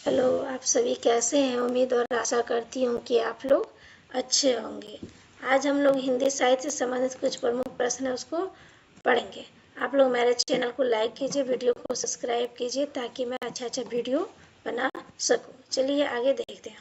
Hello, आप सभी कैसे हैं? उम्मीद और आशा करती हूँ कि आप लोग अच्छे होंगे। आज हम लोग हिंदी साहित्य से संबंधित कुछ प्रमुख प्रश्न है उसको पढ़ेंगे। आप लोग मेरे चैनल को लाइक कीजिए, वीडियो को सब्सक्राइब कीजिए ताकि मैं अच्छा वीडियो बना सकूँ। चलिए आगे देखते हैं।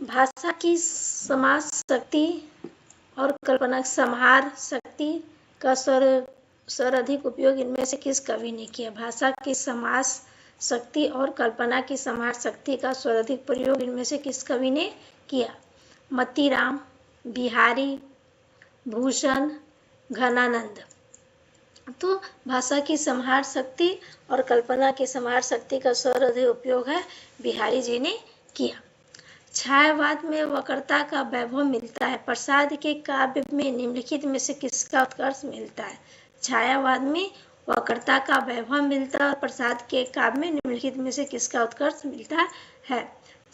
भाषा की समाज शक्ति और कल्पना संहार शक्ति का सर्वाधिक उपयोग इनमें से किस कवि ने किया? भाषा की समाज शक्ति और कल्पना की संहार शक्ति का सर्वाधिक प्रयोग इनमें से किस कवि ने किया? मतीराम, बिहारी भूषण, घनानंद। तो भाषा की संहार शक्ति और कल्पना की संहार शक्ति का सर्वाधिक उपयोग है बिहारी जी ने किया। छायावाद में वक्रता का वैभव मिलता है। प्रसाद के काव्य में निम्नलिखित में से किसका उत्कर्ष मिलता है? छायावाद में वक्रता का वैभव मिलता है और प्रसाद के काव्य में निम्नलिखित में से किसका उत्कर्ष मिलता है?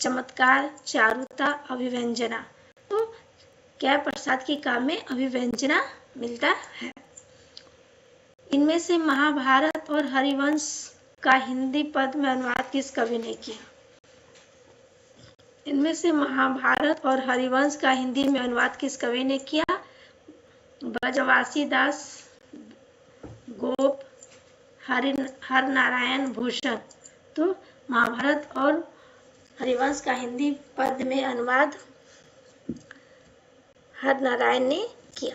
चमत्कार, चारुता, अभिव्यंजना। तो क्या प्रसाद के काव्य में अभिव्यंजना मिलता है? इनमें से महाभारत और हरिवंश का हिंदी पद में अनुवाद किस कवि ने किया? इनमें से महाभारत और हरिवंश का हिंदी में अनुवाद किस कवि ने किया? ब्रजवासी दास, गोप, हरनारायण भूषण। तो महाभारत और हरिवंश का हिंदी पद में अनुवाद हरनारायण ने किया।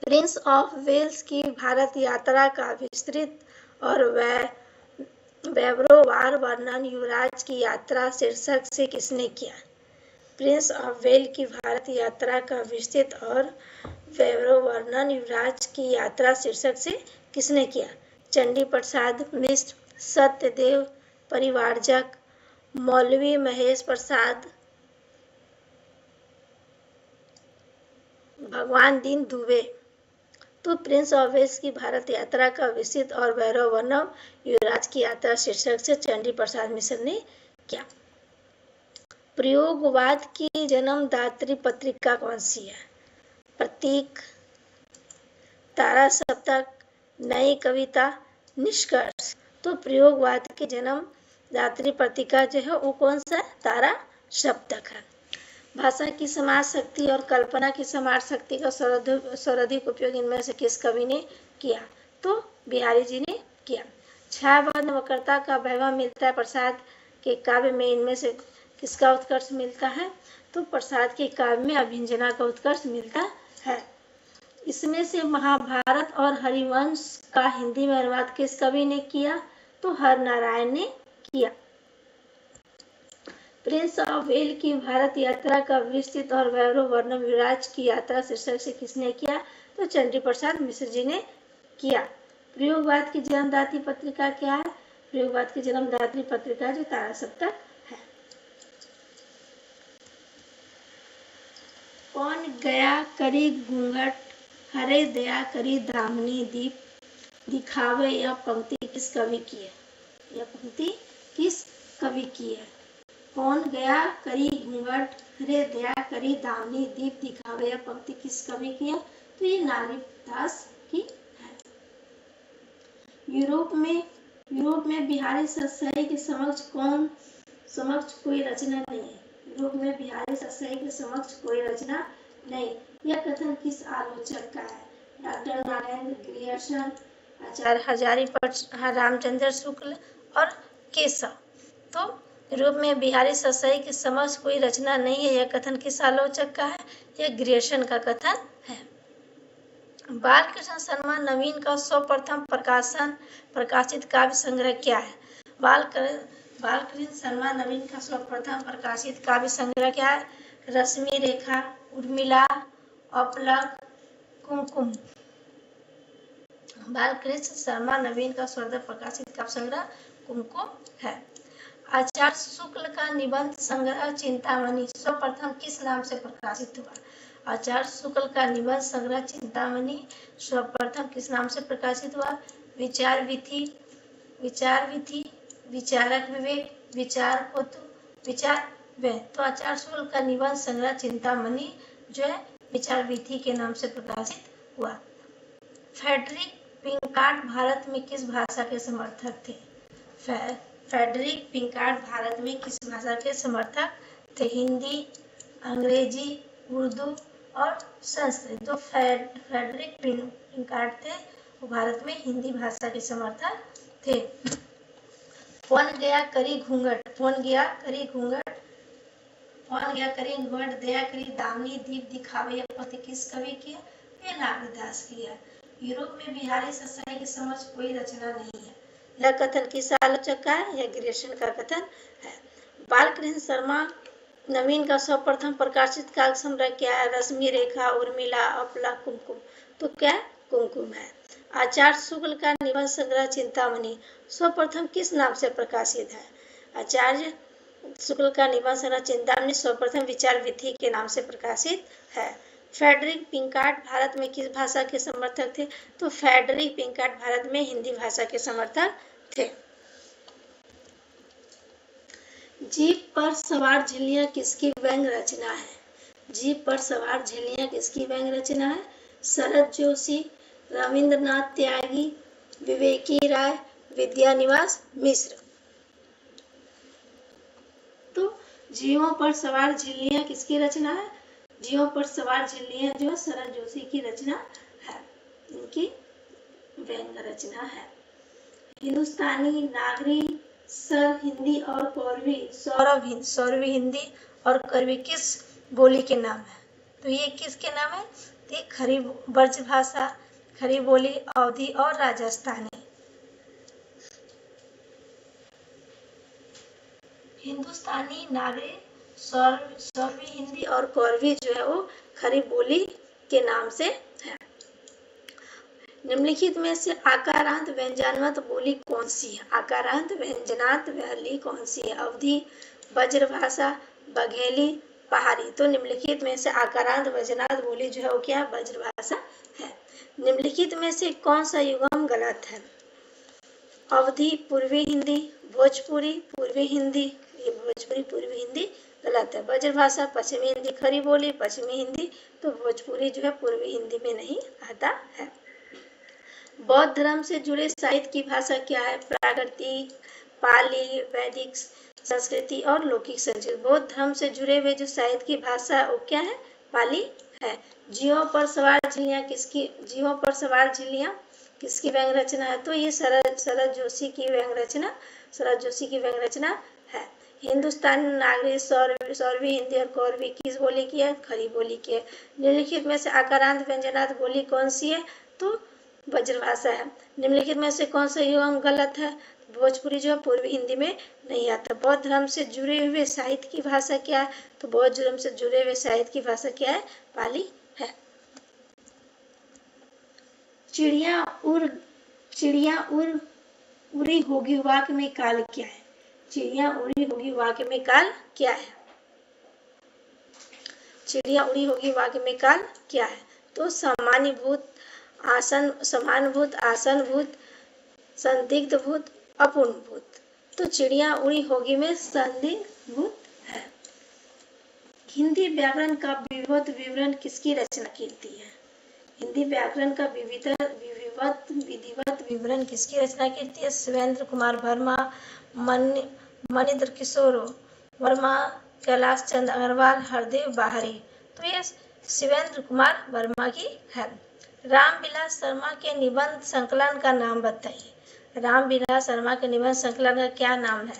प्रिंस ऑफ वेल्स की भारत यात्रा का विस्तृत और वैभववान वर्णन युवराज की यात्रा शीर्षक से किसने किया? प्रिंस ऑफ वेल्स की भारत यात्रा का विस्तृत और वैभव वर्णन युवराज की यात्रा शीर्षक से किसने किया? चंडी प्रसाद मिश्र, सत्यदेव परिवारजक, मौलवी महेश प्रसाद, भगवान दीन दुबे। तो प्रिंस ऑफ वेल्स की भारत यात्रा का विस्तृत और वैभव वर्णन युवराज की यात्रा शीर्षक से चंडी प्रसाद मिश्र ने किया। प्रयोगवाद की जन्मदात्री पत्रिका कौन सी है? प्रतीक, तारा सप्तक, नई कविता, निष्कर्ष। तो प्रयोगवाद की जन्मदात्री पत्रिका जो है वो कौन सा है? तारा सप्तक है। भाषा की समाज शक्ति और कल्पना की समाज शक्ति का सर्वाधिक उपयोग इनमें से किस कवि ने किया? तो बिहारी जी ने किया। छायावाद में वक्रता का वैभव मिलता है। प्रसाद के काव्य में इनमें से किसका उत्कर्ष मिलता है? तो प्रसाद के काव्य में अभिव्यंजना का उत्कर्ष मिलता है। इसमें से महाभारत और हरिवंश का हिंदी में अनुवाद किस कवि ने किया? तो हरनारायण ने किया। प्रिंस ऑफ वेल्स की भारत यात्रा का विस्तृत और वैभव वर्णन युवराज की यात्रा शीर्षक से किसने किया? तो चंडी प्रसाद मिश्र जी ने किया। प्रयोगवाद की जन्मदात्री पत्रिका क्या है? प्रयोगवाद की जन्मदात्री पत्रिका जो तारा सप्तक है। कौन गया करी घूंघट, हरे दया करी दामनी दीप दिखावे, यह पंक्ति किस कवि की है? यह पंक्ति किस कवि की है? कौन गया करी घूंघट, हरे दया करी दामनी दीप दिखावे, यह पंक्ति किस कवि की है? तो ये नारीदास की है। यूरोप में बिहारी सतसई के समक्ष कोई रचना नहीं है। यूरोप में बिहारी सतसई के समक्ष कोई रचना नहीं। यह कथन किस आलोचक का है? डॉक्टर नारायण ग्रियर्सन, आचार्य हजारीपट रामचंद्र शुक्ल और केशव। तो यूरोप में बिहारी सतसई के समक्ष कोई रचना नहीं है, यह कथन किस आलोचक का है? यह ग्रियर्सन का कथन है। बालकृष्ण शर्मा नवीन का सर्वप्रथम प्रकाशित काव्य संग्रह क्या है? बालकृष्ण शर्मा नवीन का सर्वप्रथम प्रकाशित काव्य संग्रह क्या है? रश्मि रेखा, उर्मिला, अपलक, कुमकुम। बालकृष्ण शर्मा नवीन का सर्वप्रथम प्रकाशित काव्य संग्रह कुमकुम है। आचार्य शुक्ल का निबंध संग्रह चिंतामणि सर्वप्रथम किस नाम से प्रकाशित हुआ? आचार्य शुक्ल का निबंध संग्रह चिंतामणि सर्वप्रथम किस नाम से प्रकाशित हुआ? विचार विधि, विचारक विवेक, विचार हेतु, विचार वे। तो आचार्य शुक्ल का निबंध संग्रह चिंतामणि जो है विचार विधि के नाम से प्रकाशित हुआ। फ्रेडरिक पिंकार्ट भारत में किस भाषा के समर्थक थे? फ्रेडरिक पिंकार्ट भारत में किस भाषा के समर्थक थे? हिंदी, अंग्रेजी, उर्दू और संस्कृत। जो फ्रेडरिक पिंकार्ट थे वो भारत में हिंदी भाषा के समर्थक थे। कौन गया करी घूंघट, कौन गया करी घूंघट, कौन गया करी घूंघट, दया करी दामिनी दीप दिखावे यह पति किस कवि की है? ये नागदास की है। यूरोप में बिहारी सच्चाई की समझ कोई रचना नहीं है। यह कथन किस आलोचक का है? यह ग्रेशन का कथन है। बालकृष्ण शर्मा नवीन का सर्वप्रथम प्रकाशित काव्य संग्रह क्या है? रश्मि रेखा, उर्मिला, अपला, कुमकुम। तो क्या कुमकुम है। आचार्य शुक्ल का निबंध संग्रह चिंतामणि सर्वप्रथम किस नाम से प्रकाशित है? आचार्य शुक्ल का निबंध संग्रह चिंतामणि सर्वप्रथम विचार विधि के नाम से प्रकाशित है। फ्रेडरिक पिंकार्ट भारत में किस भाषा के समर्थक थे? तो फ्रेडरिक पिंकार्ट भारत में हिंदी भाषा के समर्थक थे। जीप पर सवार झिल्लियां किसकी व्यंग्य रचना है? जीप पर सवार झिल्लियां किसकी व्यंग्य रचना है? शरद जोशी, रविंद्रनाथ त्यागी, विवेकी राय, विद्यानिवास मिश्र। तो जीवों पर सवार झिल्लियां किसकी रचना है? जीवों पर सवार झिल्लियां जो शरद जोशी की रचना है, इनकी व्यंग्य रचना है। हिंदुस्तानी नागरी सर हिंदी और कौरवी सौरवी हिंदी और कौरवी किस बोली के नाम है? तो ये किसके नाम है? ये खड़ी ब्रज भाषा, खड़ी बोली, अवधी और राजस्थानी। हिंदुस्तानी नागरी सौरवी हिंदी और कौरवी जो है वो खड़ी बोली के नाम से है। निम्नलिखित में से आकारांत व्यंजनात्मक बोली कौन सी है? आकारांत व्यंजनात्मक बोली कौन सी है? अवधी, ब्रजभाषा, बघेली, पहाड़ी। तो निम्नलिखित में से आकारांत व्यंजनात्मक बोली जो है वो क्या? ब्रजभाषा है। निम्नलिखित में से कौन सा युग्म गलत है? अवधी पूर्वी हिंदी, भोजपुरी पूर्वी हिंदी, ये भोजपुरी पूर्वी हिंदी गलत है। ब्रजभाषा पश्चिमी हिंदी, खड़ी बोली पश्चिमी हिंदी, तो भोजपुरी जो है पूर्वी हिंदी में नहीं आता है। बौद्ध धर्म से जुड़े साहित्य की भाषा क्या है? प्राकृतिक, पाली, वैदिक, संस्कृति और लौकिक संस्कृत। बौद्ध धर्म से जुड़े हुए जो साहित्य की भाषा वो क्या है? पाली है। जीवों पर सवार झिल्लियां किसकी व्यंग्य रचना है? तो ये शरद जोशी की व्यंग्य रचना है। हिंदुस्तानी नागरिक सौरवी हिंदी और कौरवी किस बोली की है? खड़ी बोली की है। निम्नलिखित में से आकारांत व्यंजनात्मक बोली कौन सी है? तो ब्रजभाषा है। निम्नलिखित में से कौन सा युग्म गलत है? भोजपुरी जो है पूर्वी हिंदी में नहीं आता। बौद्ध धर्म से जुड़े हुए साहित्य की भाषा क्या है? तो बौद्ध धर्म से जुड़े हुए साहित्य की भाषा क्या है? पाली है। चिड़िया उड़ी होगी वाक्य में काल क्या है? चिड़िया उड़ी होगी वाक्य में काल क्या है? चिड़िया उड़ी होगी वाक्य में काल क्या है? तो समानुभूत, आसनभूत, संदिग्धभूत, अपूर्णभूत। तो चिड़िया उड़ी होगी में संदिग्धभूत है। हिंदी व्याकरण का विधिवत विवरण किसकी रचना कीर्ति है? हिंदी व्याकरण का विधिवत विवरण किसकी रचना कीर्ति है? शिवेंद्र कुमार वर्मा, मनिंद्र किशोर वर्मा, कैलाश चंद अग्रवाल, हरदेव बाहरी। तो ये शिवेंद्र कुमार वर्मा की है। रामविलास शर्मा के निबंध संकलन का नाम बताइए। रामविलास शर्मा के निबंध संकलन का क्या नाम है?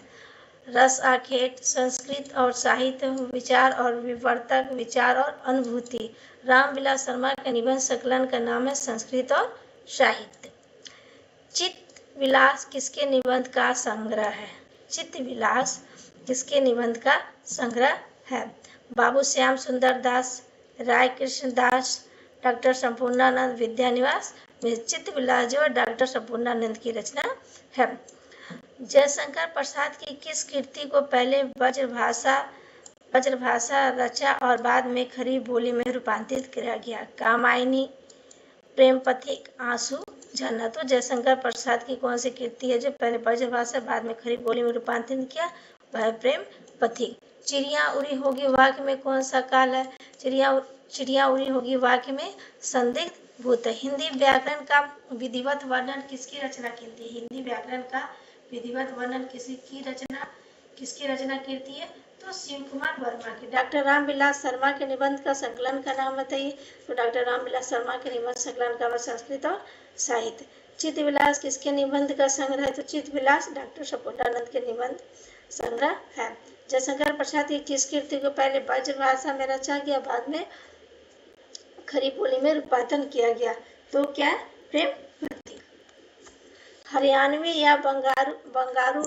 रस आखेट, संस्कृत और साहित्य, विचार और विवर्तक, विचार और अनुभूति। रामविलास शर्मा के निबंध संकलन का नाम है संस्कृत और साहित्य। चित्त विलास किसके निबंध का संग्रह है? चित्त विलास किसके निबंध का संग्रह है? बाबू श्याम सुंदर दास, राय कृष्ण दास, डॉक्टर संपूर्णानंद, विद्यानिवास। चित्त विलास जो डॉक्टर संपूर्णानंद की रचना है। जयशंकर प्रसाद की किस कृति को पहले ब्रजभाषा रचा और बाद में खड़ी बोली में रूपांतरित किया गया? कामायनी, प्रेम पथिक, आंसू झरना। तो जयशंकर प्रसाद की कौन सी कृति है जो पहले ब्रजभाषा बाद में खड़ी बोली में रूपांतरित किया? वह प्रेम पथिक। चिड़िया उड़ी होगी वाक्य में कौन सा काल है? चिड़िया चिड़िया उड़ी होगी वाक्य में संदिग्ध भूत है। हिंदी व्याकरण का विधिवत वर्णन किसकी रचना कीर्ति है? हिंदी व्याकरण का विधिवत वर्णन किसकी रचना कीर्ति है? तो शिव कुमार वर्मा की। डॉक्टर रामविलास शर्मा के निबंध का संकलन का नाम बताइए। तो डॉक्टर रामविलास शर्मा के निबंध संकलन का संस्कृत और साहित्य। चित्त विलास किसके निबंध का संग्रह है? तो चित्त विलास डॉक्टर सपोटानंद के निबंध संग्रह है। जयशंकर प्रसाद की किस कृति को पहले ब्रजभाषा में रचा गया, बाद में खड़ी बोली में रूपांतरण किया गया? तो क्या? प्रेम भक्ति। हरियाणवी या बंगारू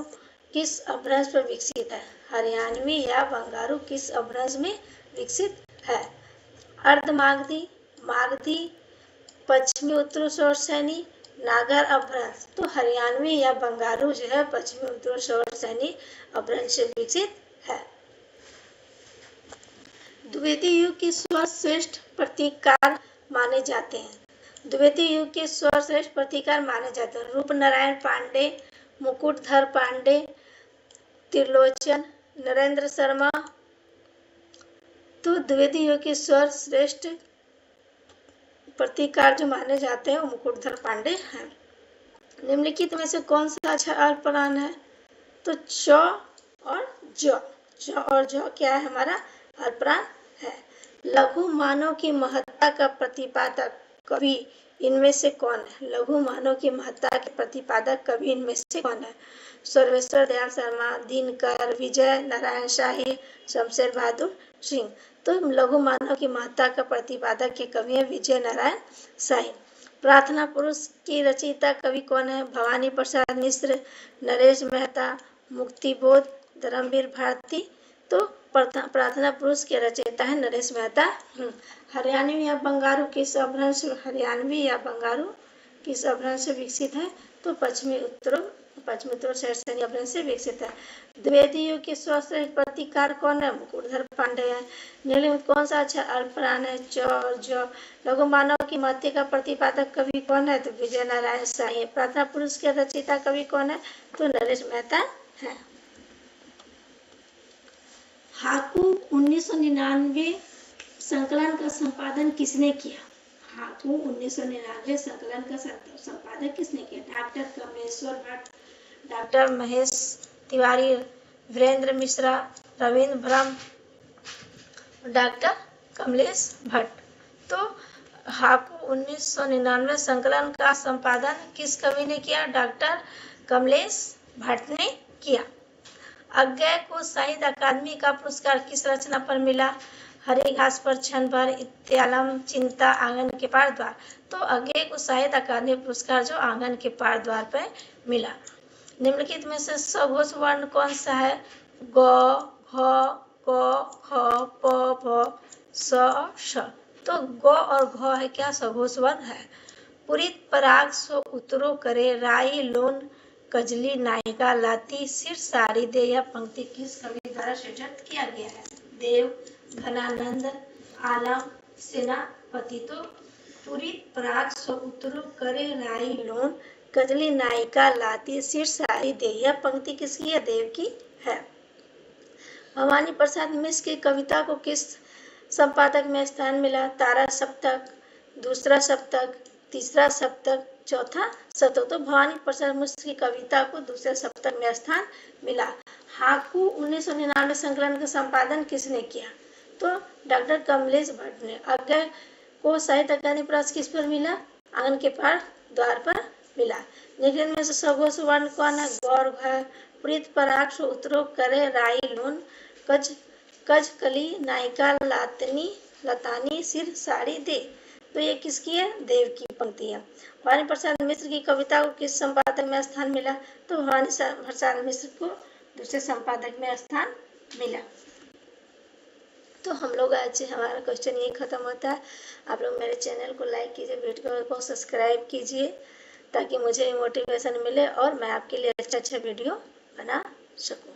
किस अपभ्रंश पर विकसित है? हरियाणवी या बंगारू किस अपभ्रंश में विकसित है? अर्धमागधी, मागधी, पश्चिमी उत्तरी शोर सैनी, नागर अपभ्रंश। तो हरियाणवी या बंगारू जो है पश्चिमी उत्तरी शोर सैनी अपभ्रंश से विकसित है। द्विवेदी युग के स्वर श्रेष्ठ प्रतीककार माने जाते हैं। द्विवेदी युग के स्वर श्रेष्ठ प्रतीककार माने जाते हैं। रूपनारायण पांडे, मुकुटधर पांडे, त्रिलोचन, नरेंद्र शर्मा। तो द्विवेदी युग के स्वर श्रेष्ठ प्रतीककार जो माने जाते हैं वो मुकुटधर पांडे हैं। निम्नलिखित में से कौन सा अच्छा अल्परान है? तो च और ज। च और ज क्या है? हमारा अल्परान है। लघु मानव की महत्ता का प्रतिपादक कवि इनमें से कौन है? लघु मानव की महत्ता के प्रतिपादक कवि इनमें से कौन है? सर्वेश्वर दयाल शर्मा, दिनकर, विजय नारायण शाही, शमशेर बहादुर सिंह। तो लघु मानव की महत्ता का प्रतिपादक के कवि है विजय नारायण शाही। प्रार्थना पुरुष की रचयिता कवि कौन है? भवानी प्रसाद मिश्र, नरेश मेहता, मुक्तिबोध, धर्मवीर भारती। तो प्रार्थना पुरुष के रचयिता है नरेश मेहता। हरियाणवी या बंगारू किस अपभ्रंश से विकसित है? तो पश्चिमी उत्तर शहर सैनी अपभ्रंश से विकसित है। द्विवेदी युग के सर्वश्रेष्ठ प्रतीककार कौन है? मुकुटधर पांडे है। निम्नलिखित कौन सा अच्छा अल्परान है? च और ज। लघु मानव की महत्ता का प्रतिपादक कवि कौन है? तो विजय नारायण शाही। प्रार्थना पुरुष के रचयिता कवि कौन है? तो नरेश मेहता है। हाकू 1999 संकलन का संपादन किसने किया? हाकू 1999 संकलन का संपादन किसने किया? डॉक्टर कमलेश्वर भट्ट, डॉक्टर महेश तिवारी, वीरेंद्र मिश्रा, रविंद्र भ्रम, डॉक्टर कमलेश भट्ट। तो हाकू 1999 संकलन का संपादन किस कवि ने किया? डॉक्टर कमलेश भट्ट ने किया। अज्ञेय को साहित्य अकादमी का पुरस्कार किस रचना पर मिला? हरी घास पर क्षण भर, इत्यालम, चिंता, आंगन के पार द्वार। तो अज्ञेय को साहित्य अकादमी पुरस्कार जो आंगन के पार द्वार पर मिला। निम्नलिखित में से सघोष वर्ण कौन सा है? ग, घ, क, ख, प, भ, स और श। तो ग और घ है क्या? सघोष वर्ण है। पुरित पराग सो उतरो करे, राई लोन कजली नायिका लाती, सिर साड़ी दे। यह पंक्ति किस कवि द्वारा सृजित किया गया है? देव घनानंद आलम सेनापति। तो पुरित पराग सो उतरो करे, राई लोन कजली नायिका लाती, सिर साड़ी दे। यह पंक्ति किसकी है? देव की है। भवानी प्रसाद मिश्र की कविता को किस संपादक में स्थान मिला? तारा सप्तक, दूसरा सप्तक, तीसरा सप्तक, चौथा सप्तक। तो भवानी प्रसाद मिश्र की कविता को दूसरे सप्तक में स्थान मिला। हाकू 1999 संकलन का संपादन किसने किया? तो डॉक्टर कमलेश भट्ट ने। अज्ञेय को साहित्य अकादमी पुरस्कार किस पर मिला? आंगन के पार द्वार पर मिला। निम्न में से सघोष वर्ण कौन है? गौर घ। पुरित पराग सो उतरो करे, राई लोन कज कली नायिका लतानी, सिर साड़ी दे। तो ये किसकी है? देव की पंक्ति है। भवानी प्रसाद मिश्र की कविता को किस संपादक में स्थान मिला? तो भवानी प्रसाद मिश्र को दूसरे संपादक में स्थान मिला। तो हम लोग आज हमारा क्वेश्चन ये खत्म होता है। आप लोग मेरे चैनल को लाइक कीजिए, वीडियो को सब्सक्राइब कीजिए ताकि मुझे मोटिवेशन मिले और मैं आपके लिए अच्छा वीडियो बना सकूं।